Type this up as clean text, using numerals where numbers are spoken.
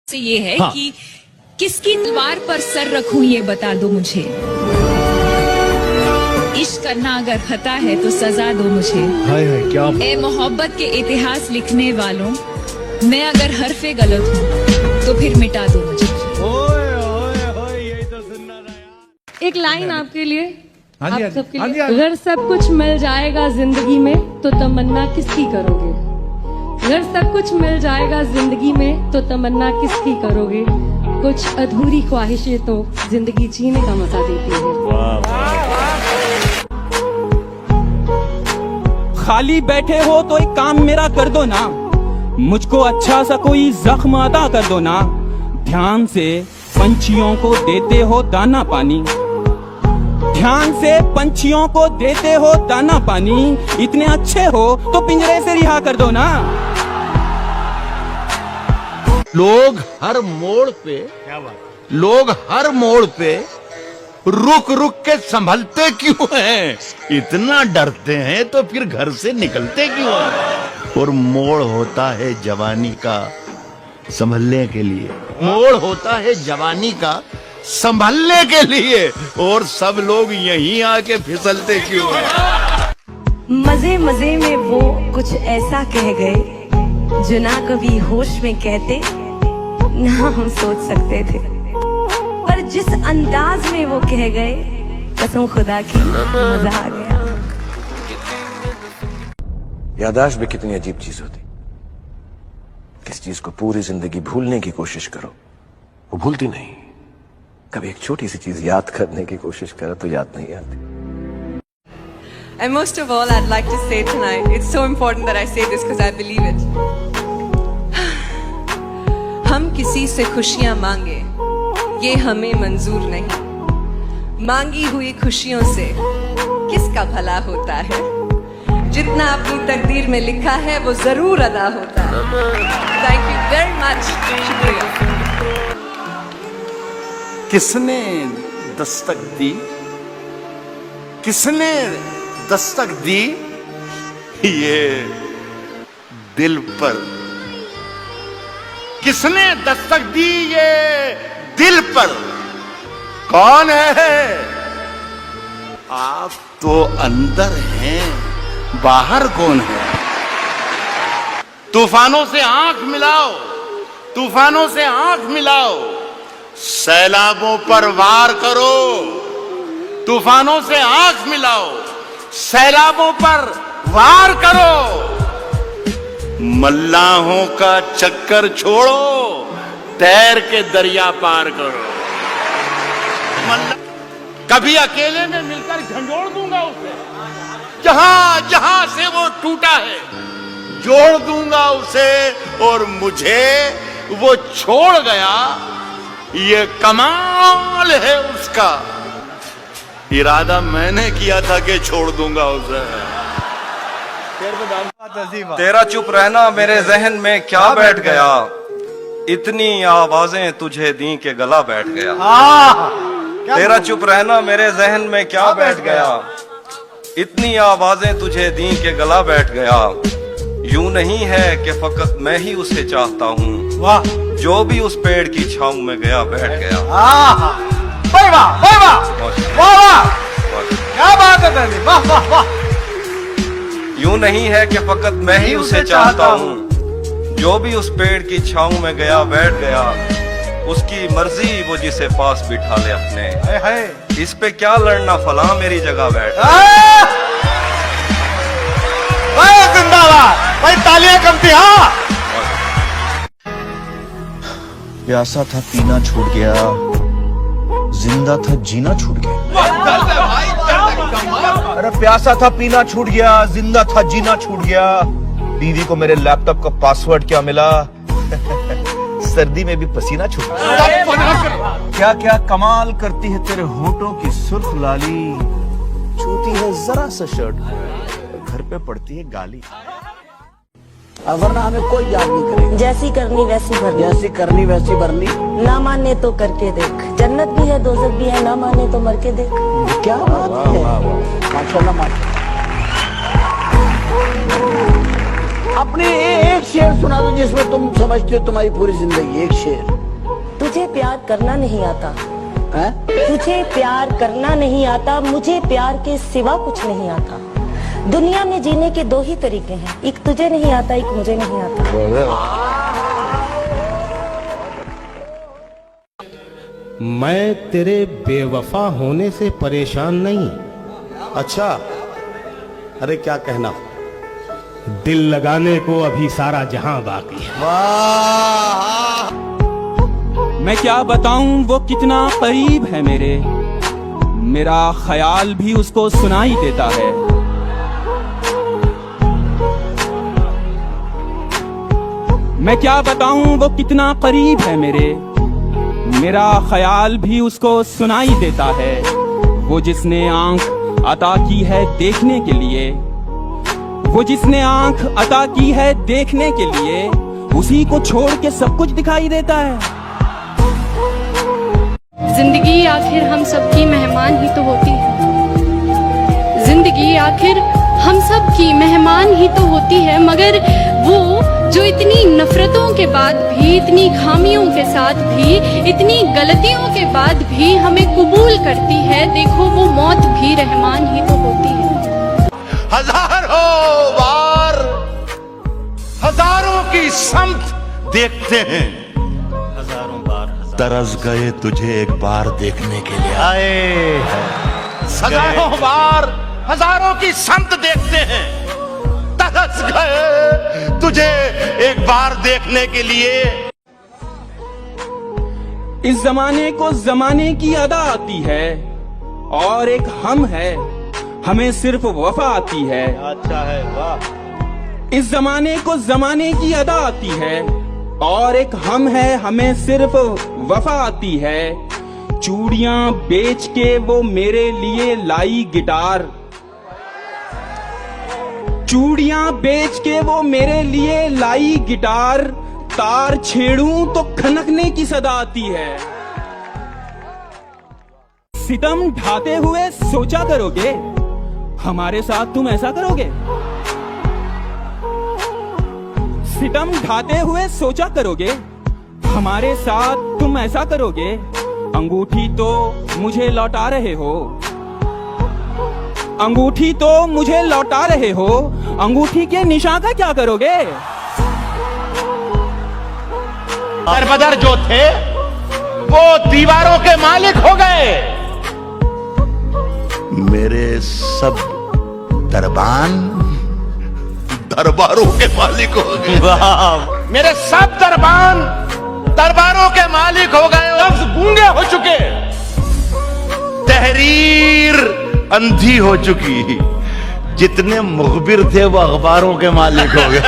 से ये है हाँ। कि किसकी तलवार पर सर रखूं ये बता दो मुझे। इश्क करना अगर खता है तो सजा दो मुझे। हाय हाय क्या ए मोहब्बत के इतिहास लिखने वालों, मैं अगर हरफे गलत हूँ तो फिर मिटा दो मुझे। ओए ओए ओए यही तो सुनना था यार। एक लाइन आपके लिए, हाँ जी, आप सबके हाँ जी, लिए। हाँ जी। अगर सब कुछ मिल जाएगा जिंदगी में तो तमन्ना किसकी करोगे? अगर सब कुछ मिल जाएगा जिंदगी में तो तमन्ना किसकी करोगे? कुछ अधूरी ख्वाहिशें तो जिंदगी जीने का मजा देती है। खाली बैठे हो तो एक काम मेरा कर दो ना, मुझको अच्छा सा कोई जख्म अदा कर दो ना। ध्यान से पंछियों को देते हो दाना पानी, ध्यान से पंछियों को देते हो दाना पानी। इतने अच्छे हो तो पिंजरे से रिहा कर दो ना। लोग हर मोड़ पे रुक रुक के संभलते क्यों हैं? इतना डरते हैं तो फिर घर से निकलते क्यों हैं? और मोड़ होता है जवानी का संभलने के लिए, मोड़ होता है जवानी का संभलने के लिए। और सब लोग यहीं आके फिसलते क्यों हैं? मजे मजे में वो कुछ ऐसा कह गए जो ना कभी होश में कहते ना हम सोच सकते थे, पर जिस अंदाज में वो कह गए कसम खुदा की मजा आ गया। याददाश्त भी कितनी अजीब चीज होती। किस चीज को पूरी जिंदगी भूलने की कोशिश करो वो भूलती नहीं, कभी एक छोटी सी चीज याद करने की कोशिश करो तो याद नहीं आती। And most of all, I'd like to say tonight, it's so important that I say this because I believe it. हम किसी से खुशियां मांगे, ये हमें मंजूर नहीं। मांगी हुई खुशियों से किसका भला होता है? जितना अपनी तकदीर में लिखा है वो जरूर अदा होता है। Thank you very much. शुक्रिया। किसने दस्तक दी? किसने दस्तक दी ये दिल पर? किसने दस्तक दी ये दिल पर? कौन है? आप तो अंदर हैं, बाहर कौन है? तूफानों से आंख मिलाओ, तूफानों से आंख मिलाओ, सैलाबों पर वार करो। तूफानों से आंख मिलाओ, सैलाबों पर वार करो। मल्लाहों का चक्कर छोड़ो, तैर के दरिया पार करो। कभी अकेले में मिलकर झंझोड़ दूंगा उसे, जहां जहां से वो टूटा है जोड़ दूंगा उसे। और मुझे वो छोड़ गया, ये कमाल है उसका। इरादा मैंने किया था कि छोड़ दूंगा उसे। तेरा चुप रहना मेरे जहन में क्या बैठ गया, इतनी आवाजें तुझे दी के गला बैठ गया। तेरा चुप रहना मेरे जहन में क्या बैठ गया, इतनी आवाजें तुझे दी के गला बैठ गया। यूं नहीं है कि फकत मैं ही उसे चाहता हूँ, जो भी उस पेड़ की छांव में गया बैठ गया। वाह वाह वाह वाह वाह क्या बात है, वाह वाह वाह। यूं नहीं है कि फकत मैं ही उसे चाहता हूँ, जो भी उस पेड़ की छांव में गया बैठ गया। उसकी मर्जी वो जिसे पास बिठा ले अपने, इस पे क्या लड़ना फला मेरी जगह बैठ। जिंदाबाद भाई, तालियां कम थी। हाँ, प्यासा था पीना छूट गया, जिंदा था जीना छूट गया। अरे प्यासा था पीना छूट गया, जिंदा था जीना छूट गया। बीवी को मेरे लैपटॉप का पासवर्ड क्या मिला? सर्दी में भी पसीना छूट गया। क्या क्या कमाल करती है तेरे होठों की सुर्ख लाली, छूती है जरा सा शर्ट घर पे पड़ती है गाली। वरना हमें कोई याद नहीं करेगा। जैसी करनी वैसी भरनी, जैसी करनी वैसी भरनी। ना माने तो करके देख, जन्नत भी है दोजख भी है, ना माने तो मर के देख। क्या बात है, माशाल्लाह माशाल्लाह। अपने एक शेर सुना दो जिसमें तुम समझते हो तुम्हारी पूरी जिंदगी। एक शेर। तुझे प्यार करना नहीं आता, हैं? तुझे प्यार करना नहीं आता, मुझे प्यार के सिवा कुछ नहीं आता। दुनिया में जीने के दो ही तरीके हैं, एक तुझे नहीं आता, एक मुझे नहीं आता। मैं तेरे बेवफा होने से परेशान नहीं। अच्छा, अरे क्या कहना। दिल लगाने को अभी सारा जहां बाकी है। वाह, मैं क्या बताऊं वो कितना करीब है मेरे, मेरा ख्याल भी उसको सुनाई देता है। मैं क्या बताऊं वो कितना करीब है मेरे, मेरा ख्याल भी उसको सुनाई देता है। वो जिसने आंख अता की है देखने के लिए, वो जिसने आंख अता की है देखने के लिए, उसी को छोड़ के सब कुछ दिखाई देता है। जिंदगी आखिर हम सबकी मेहमान ही तो होती है। जिंदगी आखिर हम सब की मेहमान ही तो होती है, मगर वो जो इतनी नफरतों के बाद भी, इतनी खामियों के साथ भी, इतनी गलतियों के बाद भी हमें कबूल करती है, देखो वो मौत भी रहमान ही तो होती है। हजारों बार हजारों की समत देखते हैं, हजारों बार तरस गए तुझे एक बार देखने के लिए। आए। हजारों बार हजारों की समत देखते हैं, तरस गए तुझे एक बार देखने के लिए। इस जमाने को जमाने की अदा आती है, और एक हम है, हमें सिर्फ वफा आती है। अच्छा है, वाह। इस जमाने को जमाने की अदा आती है, और एक हम है, हमें सिर्फ वफा आती है। चूड़ियां बेच के वो मेरे लिए लाई गिटार, चूड़ियां बेच के वो मेरे लिए लाई गिटार, तार छेड़ूं तो खनकने की सदा आती है। सितम ढाते हुए सोचा करोगे, हमारे साथ तुम ऐसा करोगे। सितम ढाते हुए सोचा करोगे, हमारे साथ तुम ऐसा करोगे। अंगूठी तो मुझे लौटा रहे हो, अंगूठी तो मुझे लौटा रहे हो, अंगूठी के निशान का क्या करोगे। दरबदर जो थे वो दीवारों के मालिक हो गए, मेरे सब दरबान दरबारों के मालिक हो गए। वाह, मेरे सब दरबान दरबारों के मालिक हो गए, लफ्ज गूंगे हो चुके, तहरीर अंधी हो चुकी, जितने मुखबिर थे वो अखबारों के मालिक हो गए।